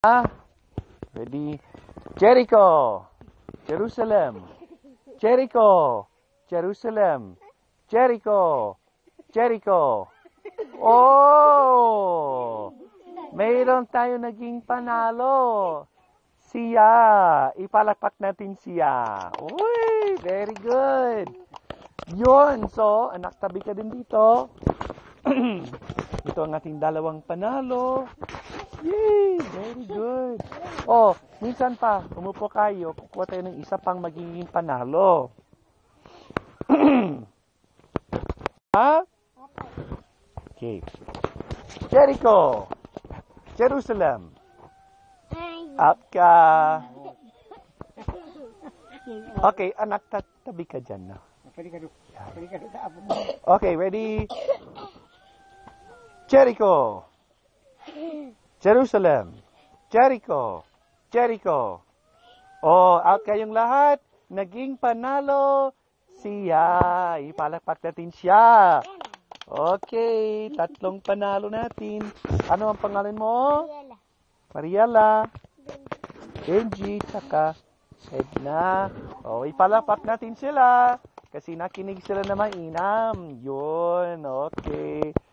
Ready? Jericho, Jerusalem. Jericho, Jerusalem. Jericho, Jericho. Oh! Mayroon tayo naging panalo. Siya. Ipalakpak natin siya. Uy, very good. Yun. So, anak, tabi ka din dito. Ito ang ating dalawang panalo. Yay! Very good. Oh, minsan pa, umupo kayo, kukuha tayo ng isa pang magiging panalo. Ha? Okay. Jericho. Jerusalem. Up ka. Okay, anak, tabi ka dyan. No? Okay, ready? Jericho. Jerusalem. Jericho. Jericho. Oh, out kayong lahat. Naging panalo siya. Ipalakpak natin siya. Okay, tatlong panalo natin. Ano ang pangalan mo? Mariela. Benji, tsaka Edna. Oh, ipalakpak natin sila. Kasi nakinig sila na mainam. Yun, okay.